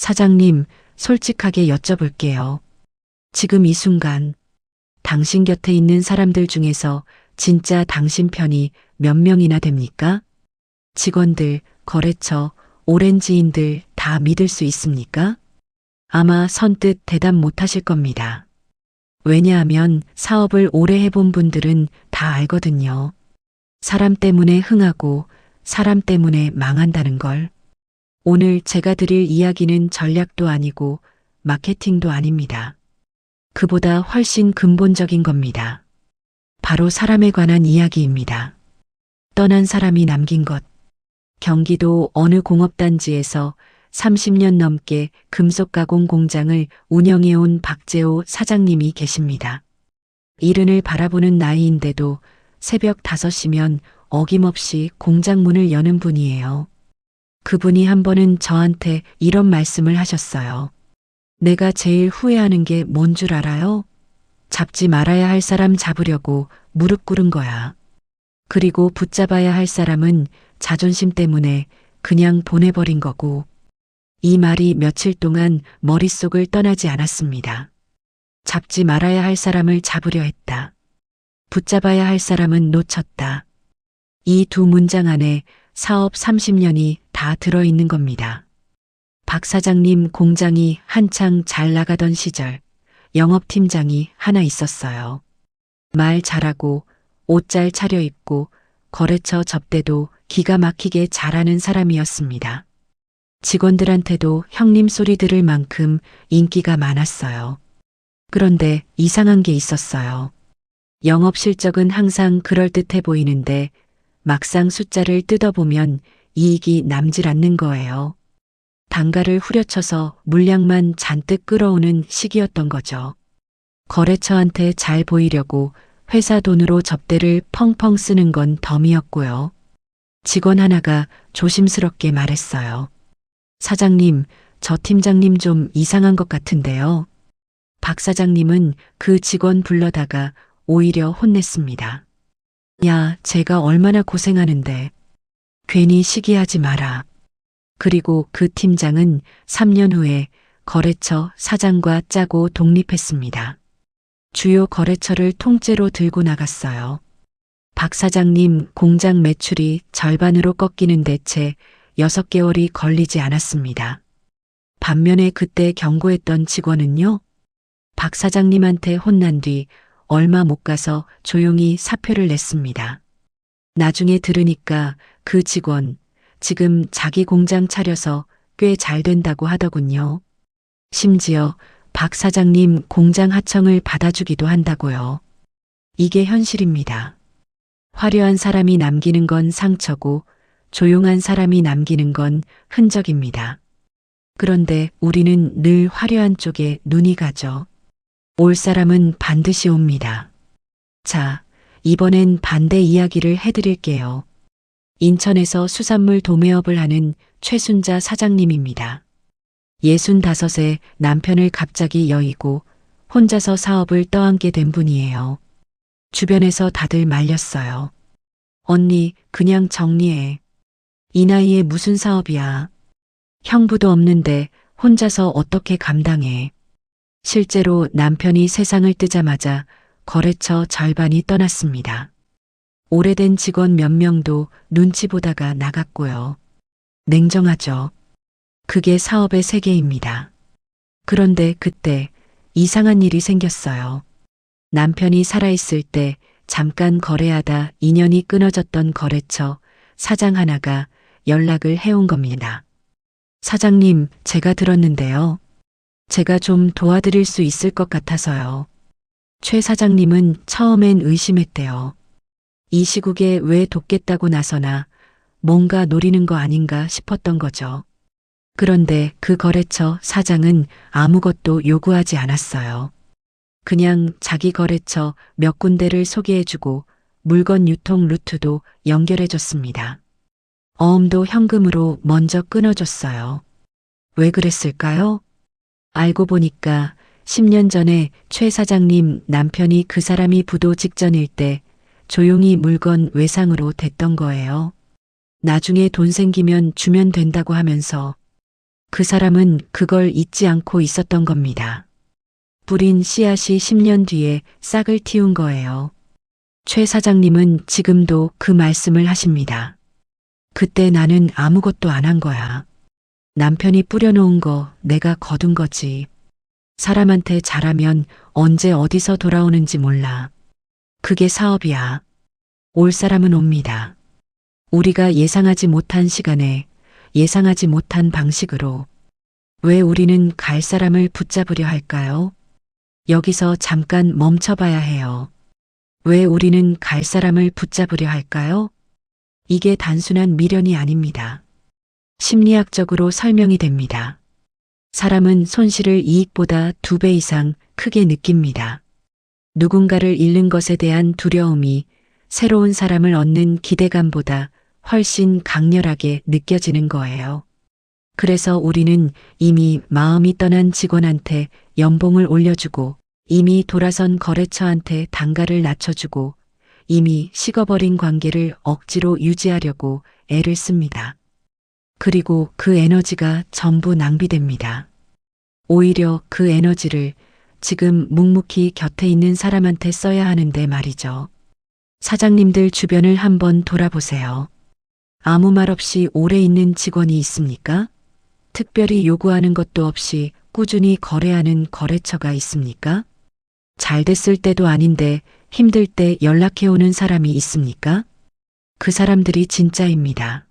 사장님, 솔직하게 여쭤볼게요. 지금 이 순간 당신 곁에 있는 사람들 중에서 진짜 당신 편이 몇 명이나 됩니까? 직원들, 거래처, 오랜 지인들 다 믿을 수 있습니까? 아마 선뜻 대답 못 하실 겁니다. 왜냐하면 사업을 오래 해본 분들은 다 알거든요. 사람 때문에 흥하고 사람 때문에 망한다는 걸. 오늘 제가 드릴 이야기는 전략도 아니고 마케팅도 아닙니다. 그보다 훨씬 근본적인 겁니다. 바로 사람에 관한 이야기입니다. 떠난 사람이 남긴 것. 경기도 어느 공업단지에서 30년 넘게 금속 가공 공장을 운영해온 박재호 사장님이 계십니다. 이른을 바라보는 나이인데도 새벽 5시면 어김없이 공장 문을 여는 분이에요. 그분이 한 번은 저한테 이런 말씀을 하셨어요. 내가 제일 후회하는 게 뭔 줄 알아요? 잡지 말아야 할 사람 잡으려고 무릎 꿇은 거야. 그리고 붙잡아야 할 사람은 자존심 때문에 그냥 보내버린 거고. 이 말이 며칠 동안 머릿속을 떠나지 않았습니다. 잡지 말아야 할 사람을 잡으려 했다. 붙잡아야 할 사람은 놓쳤다. 이 두 문장 안에 사업 30년이 다 들어있는 겁니다. 박 사장님 공장이 한창 잘 나가던 시절 영업팀장이 하나 있었어요. 말 잘하고 옷 잘 차려입고 거래처 접대도 기가 막히게 잘하는 사람이었습니다. 직원들한테도 형님 소리 들을 만큼 인기가 많았어요. 그런데 이상한 게 있었어요. 영업 실적은 항상 그럴듯해 보이는데 막상 숫자를 뜯어보면 이익이 남질 않는 거예요. 단가를 후려쳐서 물량만 잔뜩 끌어오는 시기였던 거죠. 거래처한테 잘 보이려고 회사 돈으로 접대를 펑펑 쓰는 건 덤이었고요. 직원 하나가 조심스럽게 말했어요. 사장님, 저 팀장님 좀 이상한 것 같은데요. 박 사장님은 그 직원 불러다가 오히려 혼냈습니다. 야, 제가 얼마나 고생하는데. 괜히 시기하지 마라. 그리고 그 팀장은 3년 후에 거래처 사장과 짜고 독립했습니다. 주요 거래처를 통째로 들고 나갔어요. 박 사장님 공장 매출이 절반으로 꺾이는데 채 6개월이 걸리지 않았습니다. 반면에 그때 경고했던 직원은요, 박 사장님한테 혼난 뒤 얼마 못 가서 조용히 사표를 냈습니다. 나중에 들으니까 그 직원, 지금 자기 공장 차려서 꽤 잘 된다고 하더군요. 심지어 박 사장님 공장 하청을 받아주기도 한다고요. 이게 현실입니다. 화려한 사람이 남기는 건 상처고 조용한 사람이 남기는 건 흔적입니다. 그런데 우리는 늘 화려한 쪽에 눈이 가죠. 올 사람은 반드시 옵니다. 자, 이번엔 반대 이야기를 해드릴게요. 인천에서 수산물 도매업을 하는 최순자 사장님입니다. 65에 남편을 갑자기 여의고 혼자서 사업을 떠안게 된 분이에요. 주변에서 다들 말렸어요. 언니, 그냥 정리해. 이 나이에 무슨 사업이야. 형부도 없는데 혼자서 어떻게 감당해. 실제로 남편이 세상을 뜨자마자 거래처 절반이 떠났습니다. 오래된 직원 몇 명도 눈치 보다가 나갔고요. 냉정하죠. 그게 사업의 세계입니다. 그런데 그때 이상한 일이 생겼어요. 남편이 살아있을 때 잠깐 거래하다 인연이 끊어졌던 거래처 사장 하나가 연락을 해온 겁니다. 사장님, 제가 들었는데요. 제가 좀 도와드릴 수 있을 것 같아서요. 최 사장님은 처음엔 의심했대요. 이 시국에 왜 돕겠다고 나서나 뭔가 노리는 거 아닌가 싶었던 거죠. 그런데 그 거래처 사장은 아무것도 요구하지 않았어요. 그냥 자기 거래처 몇 군데를 소개해주고 물건 유통 루트도 연결해줬습니다. 어음도 현금으로 먼저 끊어줬어요. 왜 그랬을까요? 알고 보니까 10년 전에 최 사장님 남편이 그 사람이 부도 직전일 때 조용히 물건 외상으로 댔던 거예요. 나중에 돈 생기면 주면 된다고 하면서 그 사람은 그걸 잊지 않고 있었던 겁니다. 뿌린 씨앗이 10년 뒤에 싹을 틔운 거예요. 최 사장님은 지금도 그 말씀을 하십니다. 그때 나는 아무것도 안 한 거야. 남편이 뿌려놓은 거 내가 거둔 거지. 사람한테 잘하면 언제 어디서 돌아오는지 몰라. 그게 사업이야. 올 사람은 옵니다. 우리가 예상하지 못한 시간에 예상하지 못한 방식으로. 왜 우리는 갈 사람을 붙잡으려 할까요? 여기서 잠깐 멈춰봐야 해요. 왜 우리는 갈 사람을 붙잡으려 할까요? 이게 단순한 미련이 아닙니다. 심리학적으로 설명이 됩니다. 사람은 손실을 이익보다 2배 이상 크게 느낍니다. 누군가를 잃는 것에 대한 두려움이 새로운 사람을 얻는 기대감보다 훨씬 강렬하게 느껴지는 거예요. 그래서 우리는 이미 마음이 떠난 직원한테 연봉을 올려주고, 이미 돌아선 거래처한테 단가를 낮춰주고, 이미 식어버린 관계를 억지로 유지하려고 애를 씁니다. 그리고 그 에너지가 전부 낭비됩니다. 오히려 그 에너지를 지금 묵묵히 곁에 있는 사람한테 써야 하는데 말이죠. 사장님들 주변을 한번 돌아보세요. 아무 말 없이 오래 있는 직원이 있습니까? 특별히 요구하는 것도 없이 꾸준히 거래하는 거래처가 있습니까? 잘 됐을 때도 아닌데 힘들 때 연락해오는 사람이 있습니까? 그 사람들이 진짜입니다.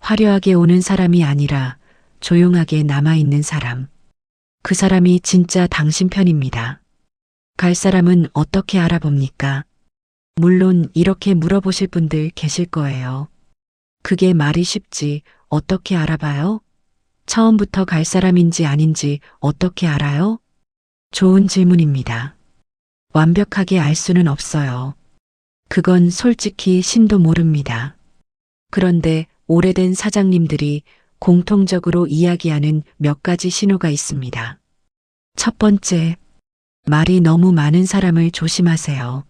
화려하게 오는 사람이 아니라 조용하게 남아있는 사람. 그 사람이 진짜 당신 편입니다. 갈 사람은 어떻게 알아봅니까? 물론 이렇게 물어보실 분들 계실 거예요. 그게 말이 쉽지 어떻게 알아봐요? 처음부터 갈 사람인지 아닌지 어떻게 알아요? 좋은 질문입니다. 완벽하게 알 수는 없어요. 그건 솔직히 신도 모릅니다. 그런데 오래된 사장님들이 공통적으로 이야기하는 몇 가지 신호가 있습니다. 첫 번째, 말이 너무 많은 사람을 조심하세요.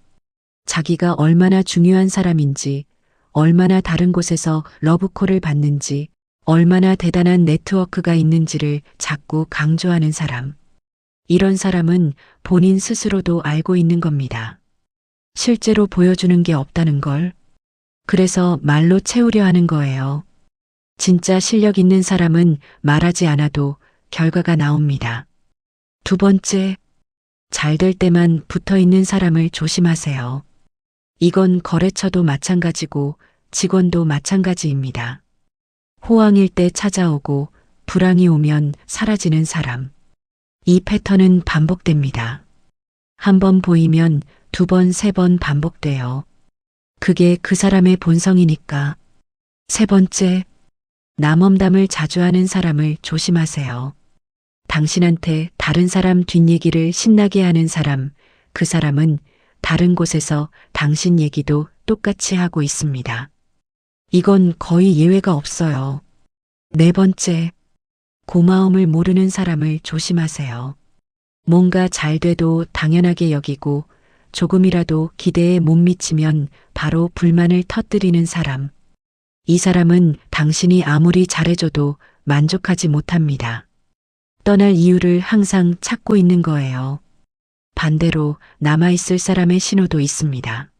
자기가 얼마나 중요한 사람인지, 얼마나 다른 곳에서 러브콜을 받는지, 얼마나 대단한 네트워크가 있는지를 자꾸 강조하는 사람. 이런 사람은 본인 스스로도 알고 있는 겁니다. 실제로 보여주는 게 없다는 걸. 그래서 말로 채우려 하는 거예요. 진짜 실력 있는 사람은 말하지 않아도 결과가 나옵니다. 두 번째, 잘 될 때만 붙어 있는 사람을 조심하세요. 이건 거래처도 마찬가지고 직원도 마찬가지입니다. 호황일 때 찾아오고 불황이 오면 사라지는 사람. 이 패턴은 반복됩니다. 한 번 보이면 2번, 3번 반복돼요. 그게 그 사람의 본성이니까. 세 번째, 남험담을 자주 하는 사람을 조심하세요. 당신한테 다른 사람 뒷얘기를 신나게 하는 사람, 그 사람은 다른 곳에서 당신 얘기도 똑같이 하고 있습니다. 이건 거의 예외가 없어요. 네 번째, 고마움을 모르는 사람을 조심하세요. 뭔가 잘 돼도 당연하게 여기고 조금이라도 기대에 못 미치면 바로 불만을 터뜨리는 사람. 이 사람은 당신이 아무리 잘해줘도 만족하지 못합니다. 떠날 이유를 항상 찾고 있는 거예요. 반대로 남아있을 사람의 신호도 있습니다.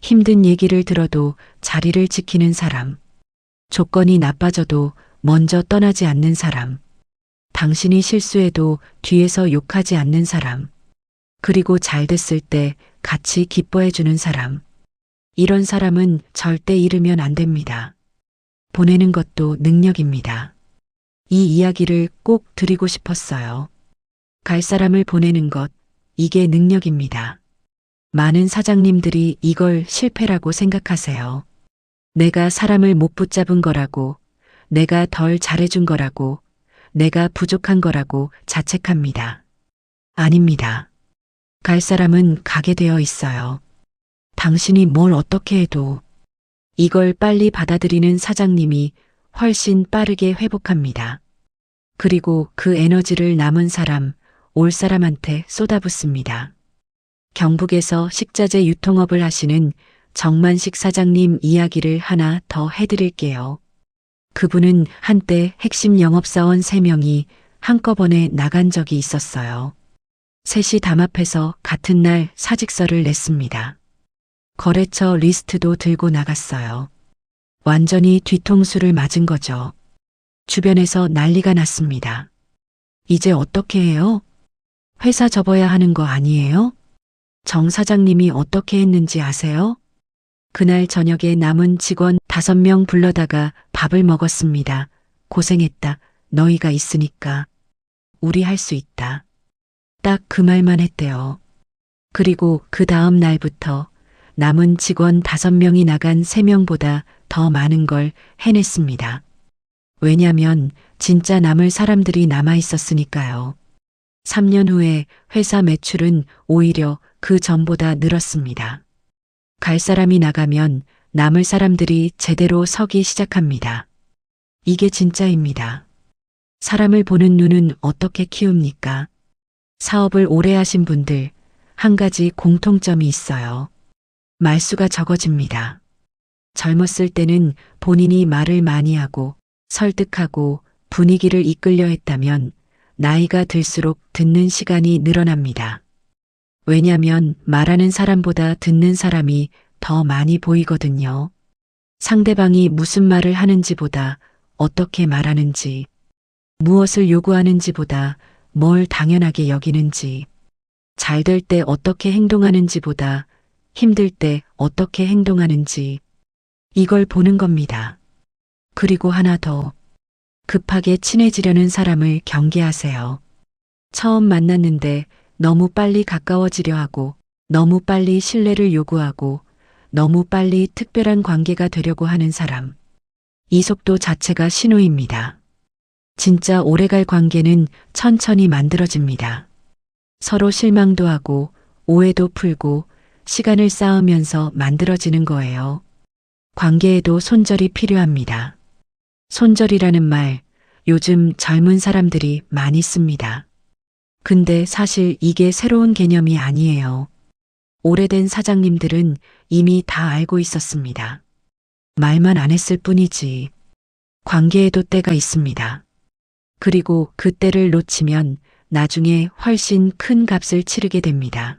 힘든 얘기를 들어도 자리를 지키는 사람. 조건이 나빠져도 먼저 떠나지 않는 사람. 당신이 실수해도 뒤에서 욕하지 않는 사람. 그리고 잘 됐을 때 같이 기뻐해주는 사람. 이런 사람은 절대 잃으면 안 됩니다. 보내는 것도 능력입니다. 이 이야기를 꼭 드리고 싶었어요. 갈 사람을 보내는 것, 이게 능력입니다. 많은 사장님들이 이걸 실패라고 생각하세요. 내가 사람을 못 붙잡은 거라고, 내가 덜 잘해준 거라고, 내가 부족한 거라고 자책합니다. 아닙니다. 갈 사람은 가게 되어 있어요. 당신이 뭘 어떻게 해도 이걸 빨리 받아들이는 사장님이 훨씬 빠르게 회복합니다. 그리고 그 에너지를 남은 사람, 올 사람한테 쏟아붓습니다. 경북에서 식자재 유통업을 하시는 정만식 사장님 이야기를 하나 더 해드릴게요. 그분은 한때 핵심 영업사원 3명이 한꺼번에 나간 적이 있었어요. 셋이 담합해서 같은 날 사직서를 냈습니다. 거래처 리스트도 들고 나갔어요. 완전히 뒤통수를 맞은 거죠. 주변에서 난리가 났습니다. 이제 어떻게 해요? 회사 접어야 하는 거 아니에요? 정 사장님이 어떻게 했는지 아세요? 그날 저녁에 남은 직원 5명 불러다가 밥을 먹었습니다. 고생했다. 너희가 있으니까. 우리 할 수 있다. 딱 그 말만 했대요. 그리고 그 다음 날부터 남은 직원 5명이 나간 3명보다 더 많은 걸 해냈습니다. 왜냐면 진짜 남을 사람들이 남아 있었으니까요. 3년 후에 회사 매출은 오히려 그 전보다 늘었습니다. 갈 사람이 나가면 남을 사람들이 제대로 서기 시작합니다. 이게 진짜입니다. 사람을 보는 눈은 어떻게 키웁니까? 사업을 오래 하신 분들, 한 가지 공통점이 있어요. 말수가 적어집니다. 젊었을 때는 본인이 말을 많이 하고 설득하고 분위기를 이끌려 했다면 나이가 들수록 듣는 시간이 늘어납니다. 왜냐면 말하는 사람보다 듣는 사람이 더 많이 보이거든요. 상대방이 무슨 말을 하는지보다 어떻게 말하는지, 무엇을 요구하는지보다 뭘 당연하게 여기는지, 잘 될 때 어떻게 행동하는지보다 힘들 때 어떻게 행동하는지, 이걸 보는 겁니다. 그리고 하나 더, 급하게 친해지려는 사람을 경계하세요. 처음 만났는데 너무 빨리 가까워지려 하고, 너무 빨리 신뢰를 요구하고, 너무 빨리 특별한 관계가 되려고 하는 사람. 이 속도 자체가 신호입니다. 진짜 오래갈 관계는 천천히 만들어집니다. 서로 실망도 하고, 오해도 풀고, 시간을 쌓으면서 만들어지는 거예요. 관계에도 손절이 필요합니다. 손절이라는 말, 요즘 젊은 사람들이 많이 씁니다. 근데 사실 이게 새로운 개념이 아니에요. 오래된 사장님들은 이미 다 알고 있었습니다. 말만 안 했을 뿐이지. 관계에도 때가 있습니다. 그리고 그 때를 놓치면 나중에 훨씬 큰 값을 치르게 됩니다.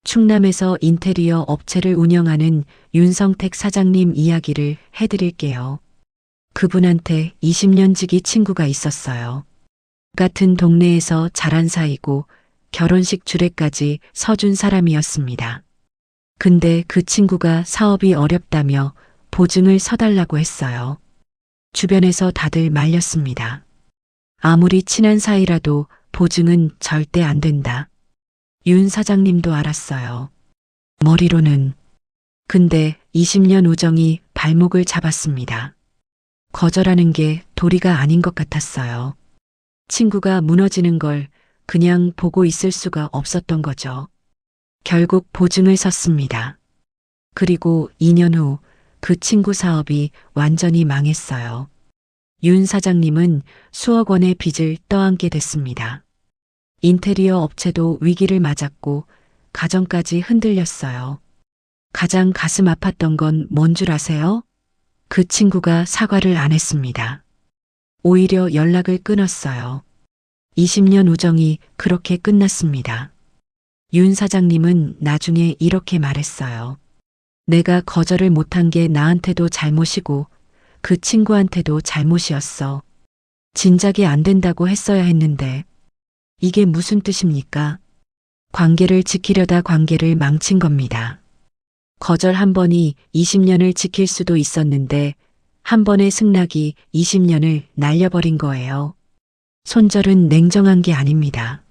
충남에서 인테리어 업체를 운영하는 윤성택 사장님 이야기를 해드릴게요. 그분한테 20년 지기 친구가 있었어요. 같은 동네에서 자란 사이고 결혼식 주례까지 서준 사람이었습니다. 근데 그 친구가 사업이 어렵다며 보증을 서달라고 했어요. 주변에서 다들 말렸습니다. 아무리 친한 사이라도 보증은 절대 안 된다. 윤 사장님도 알았어요. 머리로는. 근데 20년 우정이 발목을 잡았습니다. 거절하는 게 도리가 아닌 것 같았어요. 친구가 무너지는 걸 그냥 보고 있을 수가 없었던 거죠. 결국 보증을 섰습니다. 그리고 2년 후 그 친구 사업이 완전히 망했어요. 윤 사장님은 수억 원의 빚을 떠안게 됐습니다. 인테리어 업체도 위기를 맞았고 가정까지 흔들렸어요. 가장 가슴 아팠던 건 뭔 줄 아세요? 그 친구가 사과를 안 했습니다. 오히려 연락을 끊었어요. 20년 우정이 그렇게 끝났습니다. 윤 사장님은 나중에 이렇게 말했어요. 내가 거절을 못한 게 나한테도 잘못이고 그 친구한테도 잘못이었어. 진작에 안 된다고 했어야 했는데. 이게 무슨 뜻입니까? 관계를 지키려다 관계를 망친 겁니다. 거절 한 번이 20년을 지킬 수도 있었는데 한 번의 승낙이 20년을 날려버린 거예요. 손절은 냉정한 게 아닙니다.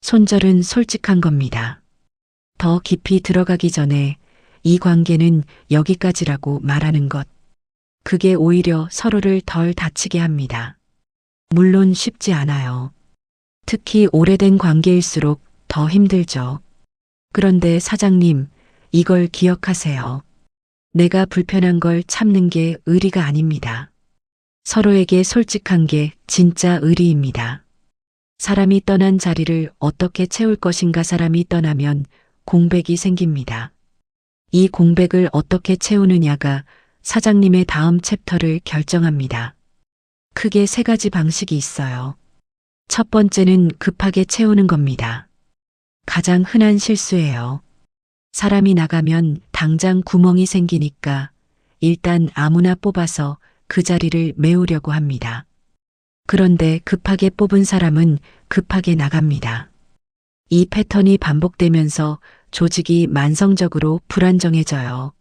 손절은 솔직한 겁니다. 더 깊이 들어가기 전에 이 관계는 여기까지라고 말하는 것. 그게 오히려 서로를 덜 다치게 합니다. 물론 쉽지 않아요. 특히 오래된 관계일수록 더 힘들죠. 그런데 사장님, 이걸 기억하세요. 내가 불편한 걸 참는 게 의리가 아닙니다. 서로에게 솔직한 게 진짜 의리입니다. 사람이 떠난 자리를 어떻게 채울 것인가. 사람이 떠나면 공백이 생깁니다. 이 공백을 어떻게 채우느냐가 사장님의 다음 챕터를 결정합니다. 크게 세 가지 방식이 있어요. 첫 번째는 급하게 채우는 겁니다. 가장 흔한 실수예요. 사람이 나가면 당장 구멍이 생기니까 일단 아무나 뽑아서 그 자리를 메우려고 합니다. 그런데 급하게 뽑은 사람은 급하게 나갑니다. 이 패턴이 반복되면서 조직이 만성적으로 불안정해져요.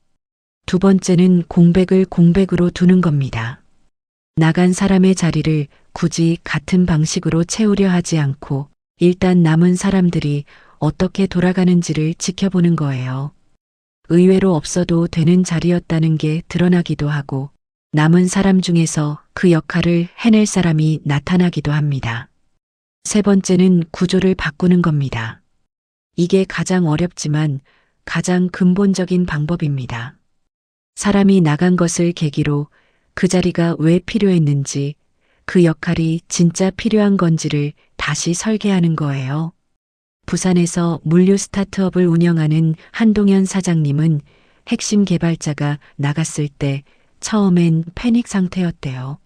두 번째는 공백을 공백으로 두는 겁니다. 나간 사람의 자리를 굳이 같은 방식으로 채우려 하지 않고 일단 남은 사람들이 어떻게 돌아가는지를 지켜보는 거예요. 의외로 없어도 되는 자리였다는 게 드러나기도 하고 남은 사람 중에서 그 역할을 해낼 사람이 나타나기도 합니다. 세 번째는 구조를 바꾸는 겁니다. 이게 가장 어렵지만 가장 근본적인 방법입니다. 사람이 나간 것을 계기로 그 자리가 왜 필요했는지, 그 역할이 진짜 필요한 건지를 다시 설계하는 거예요. 부산에서 물류 스타트업을 운영하는 한동현 사장님은 핵심 개발자가 나갔을 때 처음엔 패닉 상태였대요.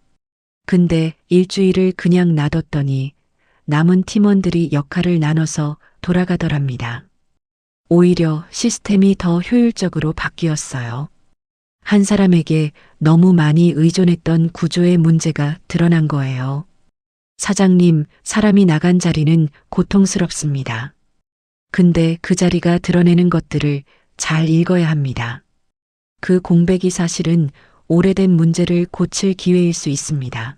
근데 일주일을 그냥 놔뒀더니 남은 팀원들이 역할을 나눠서 돌아가더랍니다. 오히려 시스템이 더 효율적으로 바뀌었어요. 한 사람에게 너무 많이 의존했던 구조의 문제가 드러난 거예요. 사장님, 사람이 나간 자리는 고통스럽습니다. 근데 그 자리가 드러내는 것들을 잘 읽어야 합니다. 그 공백이 사실은 오래된 문제를 고칠 기회일 수 있습니다.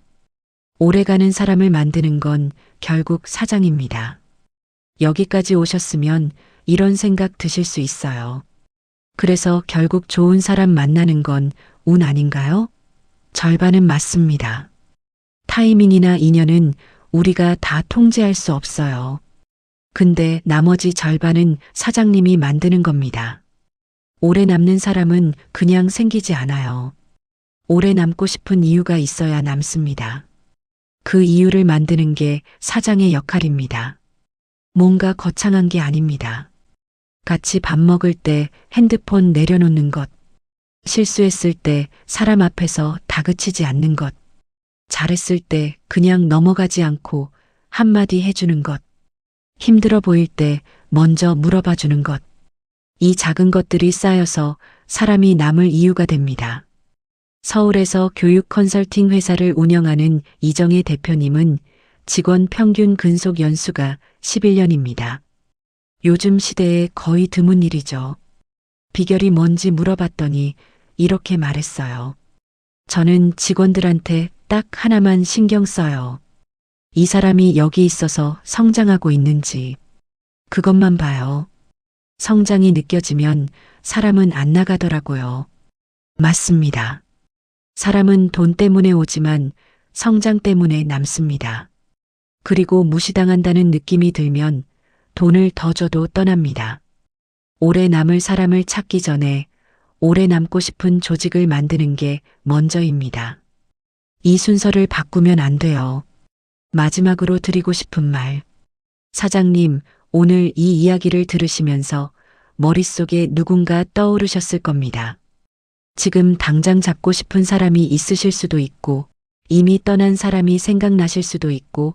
오래가는 사람을 만드는 건 결국 사장입니다. 여기까지 오셨으면 이런 생각 드실 수 있어요. 그래서 결국 좋은 사람 만나는 건 운 아닌가요? 절반은 맞습니다. 타이밍이나 인연은 우리가 다 통제할 수 없어요. 근데 나머지 절반은 사장님이 만드는 겁니다. 오래 남는 사람은 그냥 생기지 않아요. 오래 남고 싶은 이유가 있어야 남습니다. 그 이유를 만드는 게 사장의 역할입니다. 뭔가 거창한 게 아닙니다. 같이 밥 먹을 때 핸드폰 내려놓는 것, 실수했을 때 사람 앞에서 다그치지 않는 것, 잘했을 때 그냥 넘어가지 않고 한마디 해주는 것, 힘들어 보일 때 먼저 물어봐 주는 것, 이 작은 것들이 쌓여서 사람이 남을 이유가 됩니다. 서울에서 교육 컨설팅 회사를 운영하는 이정혜 대표님은 직원 평균 근속 연수가 11년입니다. 요즘 시대에 거의 드문 일이죠. 비결이 뭔지 물어봤더니 이렇게 말했어요. 저는 직원들한테 딱 하나만 신경 써요. 이 사람이 여기 있어서 성장하고 있는지. 그것만 봐요. 성장이 느껴지면 사람은 안 나가더라고요. 맞습니다. 사람은 돈 때문에 오지만 성장 때문에 남습니다. 그리고 무시당한다는 느낌이 들면 돈을 더 줘도 떠납니다. 오래 남을 사람을 찾기 전에 오래 남고 싶은 조직을 만드는 게 먼저입니다. 이 순서를 바꾸면 안 돼요. 마지막으로 드리고 싶은 말. 사장님, 오늘 이 이야기를 들으시면서 머릿속에 누군가 떠오르셨을 겁니다. 지금 당장 잡고 싶은 사람이 있으실 수도 있고, 이미 떠난 사람이 생각나실 수도 있고,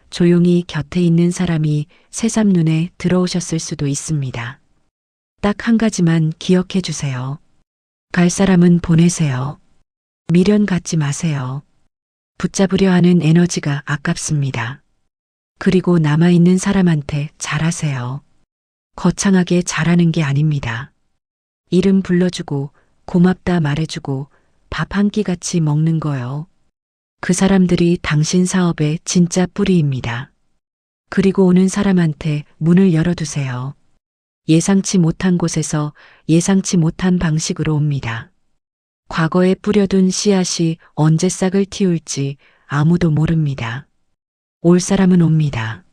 조용히 곁에 있는 사람이 새삼 눈에 들어오셨을 수도 있습니다. 딱 한 가지만 기억해 주세요. 갈 사람은 보내세요. 미련 갖지 마세요. 붙잡으려 하는 에너지가 아깝습니다. 그리고 남아있는 사람한테 잘하세요. 거창하게 잘하는 게 아닙니다. 이름 불러주고 고맙다 말해주고 밥 한 끼 같이 먹는 거요. 그 사람들이 당신 사업의 진짜 뿌리입니다. 그리고 오는 사람한테 문을 열어두세요. 예상치 못한 곳에서 예상치 못한 방식으로 옵니다. 과거에 뿌려둔 씨앗이 언제 싹을 틔울지 아무도 모릅니다. 올 사람은 옵니다.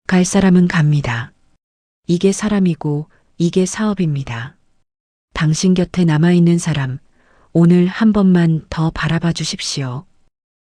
갈 사람은 갑니다. 이게 사람이고 이게 사업입니다. 당신 곁에 남아있는 사람, 오늘 한 번만 더 바라봐 주십시오.